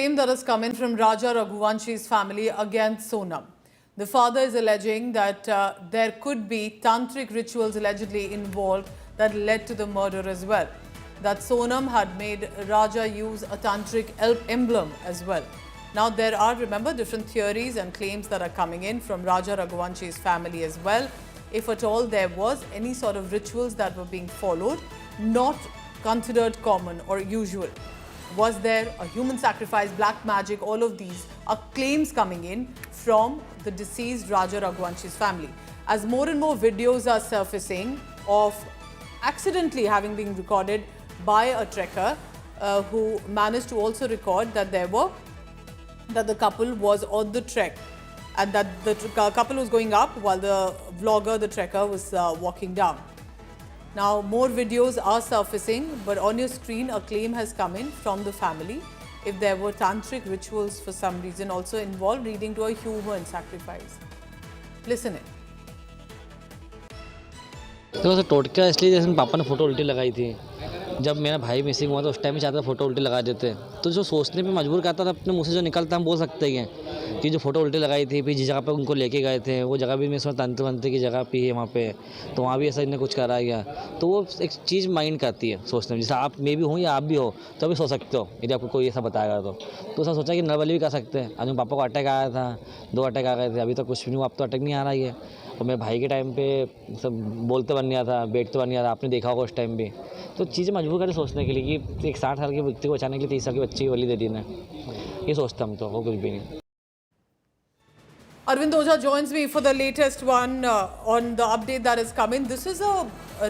claim that has come in from Raja Raghuvanshi's family against Sonam. The father is alleging that there could be tantric rituals allegedly involved that led to the murder as well. That Sonam had made Raja use a tantric emblem as well. Now there are, remember, different theories and claims that are coming in from Raja Raghuvanshi's family as well. If at all there was any sort of rituals that were being followed, not considered common or usual. Was there a human sacrifice, black magic? All of these are claims coming in from the deceased Raja Raghuvanshi's family. As more and more videos are surfacing of accidentally having been recorded by a trekker who managed to also record that the couple was on the trek and that the couple was going up while the vlogger, the trekker, was walking down. Now, more videos are surfacing, but on your screen, a claim has come in from the family. If there were tantric rituals for some reason also involved, leading to a human sacrifice. Listen in. तो टोटका इसलिए जैसे पापा ने photo उल्टी लगाई थी, जब मेरा भाई मिसिंग हुआ तो उस टाइम ही चाहता था फ़ोटो उल्टी लगा देते, तो जो सोचने पे मजबूर करता था अपने मुँह से जो निकलता हम बोल सकते हैं कि जो फ़ोटो उल्टी लगाई थी, फिर जिस जगह पे उनको लेके गए थे वो जगह भी मैं इसमें तंत्र वंत्र की जगह पे है वहाँ पे, तो वहाँ भी ऐसा इन्हें कुछ करा गया, तो वो एक चीज़ माइंड करती है सोचने में। जैसे आप मैं भी हूँ या आप भी हो तो अभी सोच सकते हो यदि आपको कोई ऐसा बताएगा तो ऐसा सोचा कि नर्वली भी कर सकते हैं। आज पापा को अटैक आया था, 2 अटैक आ गए थे, अभी तक कुछ भी नहीं हुआ, अब तो अटैक नहीं आ रहा ही है। और मेरे भाई के टाइम पे सब बोलते बन गया था, बैठते बन गया था, आपने देखा होगा उस टाइम भी, तो चीज़ें मजबूर करें सोचने के लिए कि एक 60 साल के व्यक्ति को बचाने के लिए 30 साल के बच्चे की बलि दे दी ना, ये सोचता हम तो, वो कुछ भी नहीं। Arvind Oja joins me for the latest one on the update that has come in. This is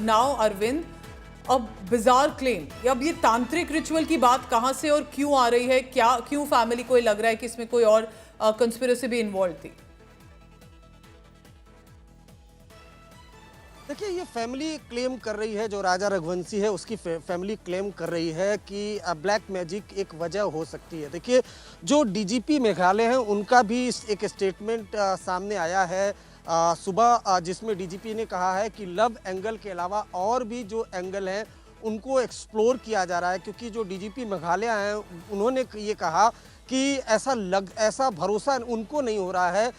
now, Arvind, a bizarre claim. अब ये तांत्रिक रिचुअल की बात कहाँ से और क्यों आ रही है? क्यों फैमिली को लग रहा है कि इसमें कोई और कंस्पिरेसी भी इन्वॉल्व थी? देखिए, ये फैमिली क्लेम कर रही है, जो राजा रघुवंशी है उसकी फैमिली क्लेम कर रही है कि ब्लैक मैजिक एक वजह हो सकती है। देखिए, जो डीजीपी मेघालय हैं उनका भी एक स्टेटमेंट सामने आया है सुबह, जिसमें डीजीपी ने कहा है कि लव एंगल के अलावा और भी जो एंगल हैं उनको एक्सप्लोर किया जा रहा है, क्योंकि जो डीजीपी मेघालय हैं उन्होंने ये कहा कि ऐसा भरोसा उनको नहीं हो रहा है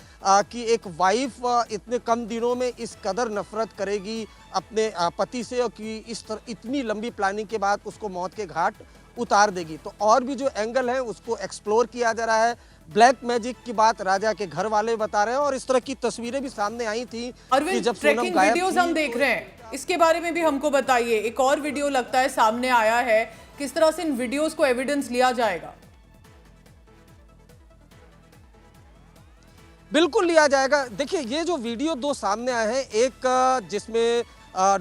कि एक वाइफ इतने कम दिनों में इस कदर नफरत करेगी अपने पति से और कि इतनी लंबी प्लानिंग के बाद उसको मौत के घाट उतार देगी। तो और भी जो एंगल है उसको एक्सप्लोर किया जा रहा है। ब्लैक मैजिक की बात राजा के घर वाले बता रहे हैं और इस तरह की तस्वीरें भी सामने आई थी कि जब सोनम गायब वीडियोस हम देख रहे हैं, इसके बारे में भी हमको बताइए। एक और वीडियो लगता है सामने आया है, किस तरह से इन वीडियोस को एविडेंस लिया जाएगा? बिल्कुल लिया जाएगा। देखिए, ये जो वीडियो 2 सामने आए हैं, एक जिसमें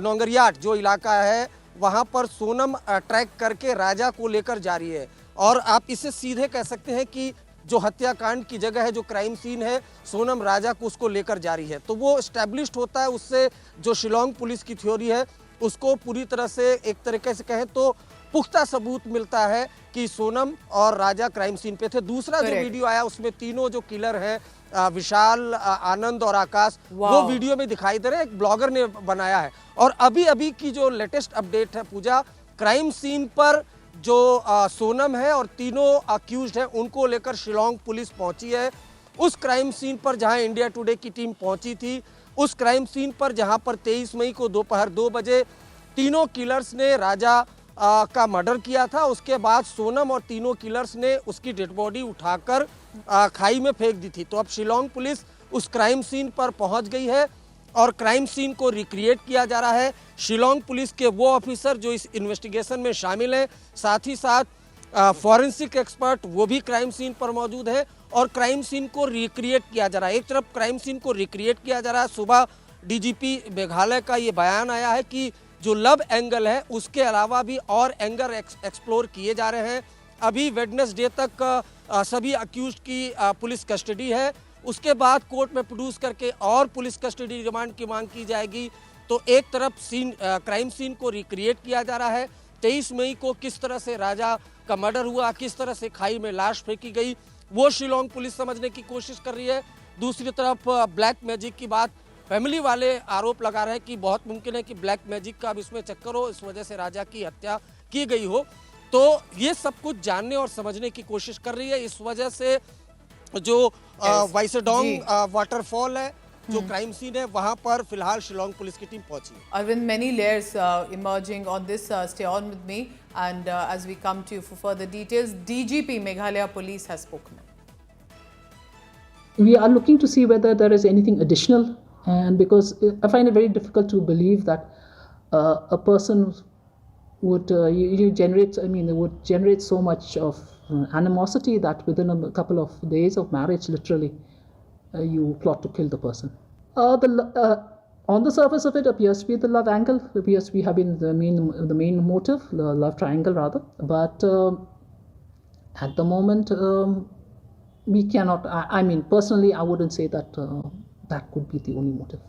नौंगरियाट जो इलाका है वहाँ पर सोनम ट्रैक करके राजा को लेकर जा रही है, और आप इसे सीधे कह सकते हैं कि जो हत्याकांड की जगह है, जो क्राइम सीन है, सोनम राजा को उसको लेकर जा रही है, तो वो एस्टैब्लिश्ड होता है। उससे जो शिलोंग पुलिस की थ्योरी है उसको पूरी तरह से एक तरीके से कहें तो पुख्ता सबूत मिलता है कि सोनम और राजा क्राइम सीन पे थे। दूसरा जो वीडियो आया उसमें तीनों जो किलर हैं, विशाल, आनंद और आकाश, वो वीडियो में दिखाई दे रहे हैं, एक ब्लॉगर ने बनाया है। और अभी की जो लेटेस्ट अपडेट है पूजा, क्राइम सीन पर जो सोनम है और तीनों अक्यूज्ड हैं उनको लेकर शिलोंग पुलिस पहुंची है। उस क्राइम सीन पर जहां इंडिया टुडे की टीम पहुंची थी, उस क्राइम सीन पर जहां पर 23 मई को दोपहर 2 बजे तीनों किलर्स ने राजा का मर्डर किया था, उसके बाद सोनम और तीनों किलर्स ने उसकी डेड बॉडी उठाकर खाई में फेंक दी थी। तो अब शिलोंग पुलिस उस क्राइम सीन पर पहुंच गई है और क्राइम सीन को रिक्रिएट किया जा रहा है। शिलोंग पुलिस के वो ऑफिसर जो इस इन्वेस्टिगेशन में शामिल हैं, साथ ही साथ फॉरेंसिक एक्सपर्ट वो भी क्राइम सीन पर मौजूद है और क्राइम सीन को रिक्रिएट किया जा रहा है। एक तरफ क्राइम सीन को रिक्रिएट किया जा रहा है, सुबह डीजीपी मेघालय का ये बयान आया है कि जो लव एंगल है उसके अलावा भी और एंगल एक्सप्लोर किए जा रहे हैं। अभी वेडनेसडे तक सभी अक्यूज्ड की पुलिस कस्टडी है, उसके बाद कोर्ट में प्रोड्यूस करके और पुलिस कस्टडी रिमांड की मांग की जाएगी। तो एक तरफ क्राइम सीन को रिक्रिएट किया जा रहा है, 23 मई को किस तरह से राजा का मर्डर हुआ, किस तरह से खाई में लाश फेंकी गई, वो शिलोंग पुलिस समझने की कोशिश कर रही है। दूसरी तरफ ब्लैक मैजिक की बात फैमिली वाले आरोप लगा रहे हैं कि बहुत मुमकिन है कि ब्लैक मैजिक का अब इसमें चक्कर हो, इस वजह से राजा की हत्या की गई हो। तो ये सब कुछ जानने और समझने की कोशिश कर रही है। इस वजह से जो वाइसेडोंग वाटरफॉल है, जो क्राइम सीन है, वहां पर फिलहाल शिलोंग पुलिस की टीम पहुंची है। Arvind, many layers emerging on this. Stay on with me, and as we come to you for further details, DGP Meghalaya Police has spoken. We are looking to see whether there is anything additional, and because I find it very difficult to believe that a person would would generate so much of animosity that within a couple of days of marriage, literally, you plot to kill the person. On the surface of it appears to be the love angle, appears to be having the main motive, the love triangle rather. But at the moment, we cannot. I mean, personally, I wouldn't say that that could be the only motive.